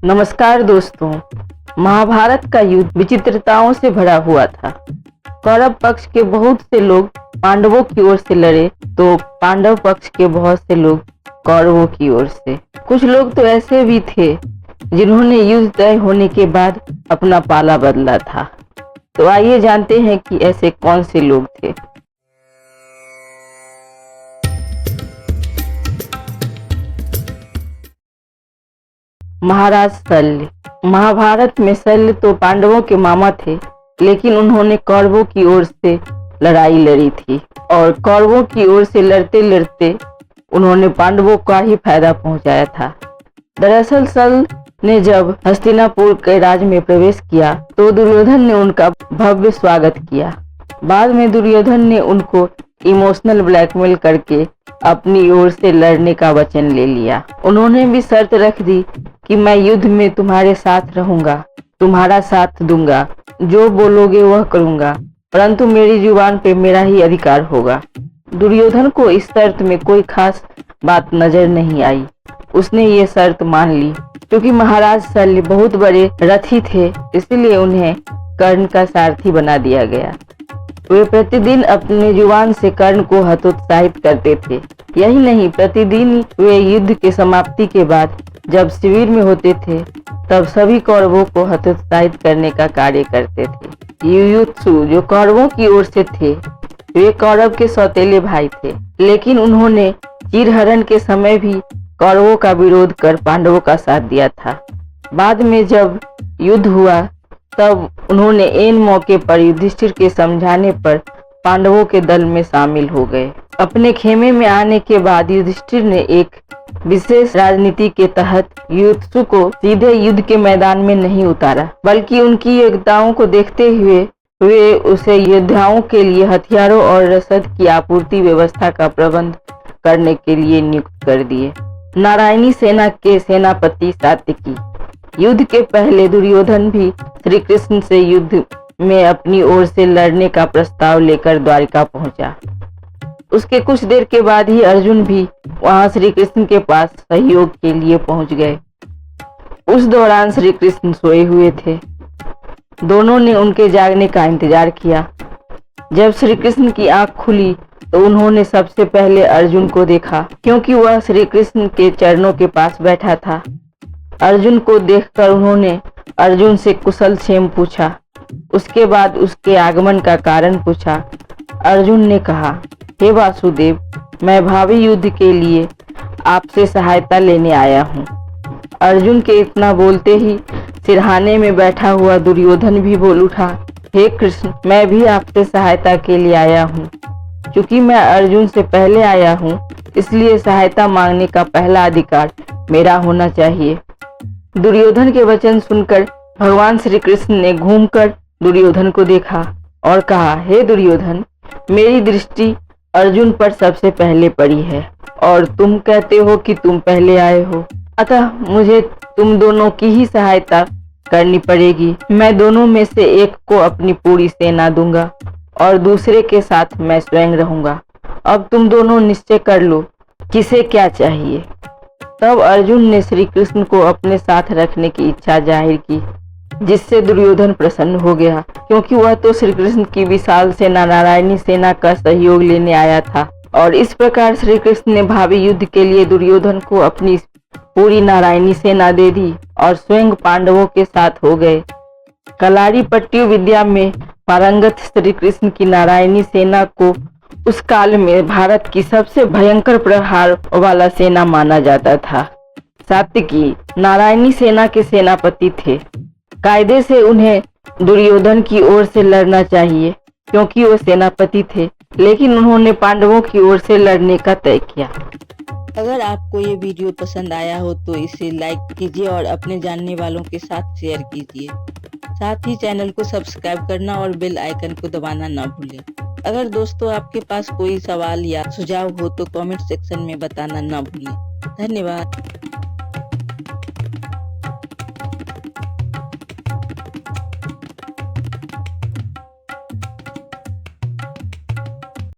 नमस्कार दोस्तों। महाभारत का युद्ध विचित्रताओं से भरा हुआ था। कौरव पक्ष के बहुत से लोग पांडवों की ओर से लड़े तो पांडव पक्ष के बहुत से लोग कौरवों की ओर से। कुछ लोग तो ऐसे भी थे जिन्होंने युद्ध तय होने के बाद अपना पाला बदला था। तो आइए जानते हैं कि ऐसे कौन से लोग थे। महाराज शल्य। महाभारत में शल्य तो पांडवों के मामा थे, लेकिन उन्होंने कौरवों की ओर से लड़ाई लड़ी थी और कौरवों की ओर से लड़ते लड़ते उन्होंने पांडवों का ही फायदा पहुंचाया था। दरअसल शल्य ने जब हस्तिनापुर के राज में प्रवेश किया तो दुर्योधन ने उनका भव्य स्वागत किया। बाद में दुर्योधन ने उनको इमोशनल ब्लैकमेल करके अपनी ओर से लड़ने का वचन ले लिया। उन्होंने भी शर्त रख दी कि मैं युद्ध में तुम्हारे साथ रहूंगा, तुम्हारा साथ दूंगा, जो बोलोगे वह करूंगा, परंतु मेरी जुबान पे मेरा ही अधिकार होगा। दुर्योधन को इस शर्त में कोई खास बात नजर नहीं आई। उसने ये शर्त मान ली। क्योंकि महाराज शल्य बहुत बड़े रथी थे, इसलिए उन्हें कर्ण का सारथी बना दिया गया। वे प्रतिदिन अपने जुबान से कर्ण को हतोत्साहित करते थे। यही नहीं, प्रतिदिन वे युद्ध के समाप्ति के बाद जब शिविर में होते थे तब सभी कौरवों को हतोत्साहित करने का कार्य करते थे। युयुत्सु जो कौरवों की ओर से थे, वे कौरव के सौतेले भाई थे, लेकिन उन्होंने चीरहरण के समय भी कौरवों का विरोध कर पांडवों का साथ दिया था। बाद में जब युद्ध हुआ तब उन्होंने ऐन मौके पर युधिष्ठिर के समझाने पर पांडवों के दल में शामिल हो गए। अपने खेमे में आने के बाद युधिष्ठिर ने एक विशेष राजनीति के तहत युयुत्सु को सीधे युद्ध के मैदान में नहीं उतारा, बल्कि उनकी योग्यताओं को देखते हुए वे उसे योद्धाओं के लिए हथियारों और रसद की आपूर्ति व्यवस्था का प्रबंध करने के लिए नियुक्त कर दिए। नारायणी सेना के सेनापति सात्यकी। युद्ध के पहले दुर्योधन भी श्री कृष्ण से युद्ध में अपनी ओर से लड़ने का प्रस्ताव लेकर द्वारिका पहुंचा। उसके कुछ देर के बाद ही अर्जुन भी वहां श्री कृष्ण के पास सहयोग के लिए पहुंच गए। उस दौरान श्री कृष्ण सोए हुए थे। दोनों ने उनके जागने का इंतजार किया। जब श्री कृष्ण की आंख खुली तो उन्होंने सबसे पहले अर्जुन को देखा, क्योंकि वह श्री कृष्ण के चरणों के पास बैठा था। अर्जुन को देखकर उन्होंने अर्जुन से कुशल क्षेम पूछा। उसके बाद उसके आगमन का कारण पूछा। अर्जुन ने कहा, हे वासुदेव, मैं भावी युद्ध के लिए आपसे सहायता लेने आया हूँ। अर्जुन के इतना बोलते ही सिरहाने में बैठा हुआ दुर्योधन भी बोल उठा, हे कृष्ण, मैं भी आपसे सहायता के लिए आया हूँ। क्योंकि मैं अर्जुन से पहले आया हूँ, इसलिए सहायता मांगने का पहला अधिकार मेरा होना चाहिए। दुर्योधन के वचन सुनकर भगवान श्री कृष्ण ने घूमकर दुर्योधन को देखा और कहा, हे दुर्योधन, मेरी दृष्टि अर्जुन पर सबसे पहले पड़ी है और तुम कहते हो कि तुम पहले आए हो, अतः मुझे तुम दोनों की ही सहायता करनी पड़ेगी। मैं दोनों में से एक को अपनी पूरी सेना दूंगा और दूसरे के साथ मैं स्वयं रहूंगा। अब तुम दोनों निश्चय कर लो किसे क्या चाहिए। तब अर्जुन ने श्री कृष्ण को अपने साथ रखने की इच्छा जाहिर की, जिससे दुर्योधन प्रसन्न हो गया, क्योंकि वह तो श्री कृष्ण की विशाल सेना नारायणी सेना का सहयोग लेने आया था। और इस प्रकार श्री कृष्ण ने भावी युद्ध के लिए दुर्योधन को अपनी पूरी नारायणी सेना दे दी और स्वयं पांडवों के साथ हो गए। कलारी पट्टी विद्या में पारंगत श्री कृष्ण की नारायणी सेना को उस काल में भारत की सबसे भयंकर प्रहार वाला सेना माना जाता था। सात्यकी नारायणी सेना के सेनापति थे। कायदे से उन्हें दुर्योधन की ओर से लड़ना चाहिए, क्योंकि वो सेनापति थे, लेकिन उन्होंने पांडवों की ओर से लड़ने का तय किया। अगर आपको ये वीडियो पसंद आया हो तो इसे लाइक कीजिए और अपने जानने वालों के साथ शेयर कीजिए। साथ ही चैनल को सब्सक्राइब करना और बेल आइकन को दबाना न भूलें। अगर दोस्तों आपके पास कोई सवाल या सुझाव हो तो कमेंट सेक्शन में बताना न भूलें। धन्यवाद।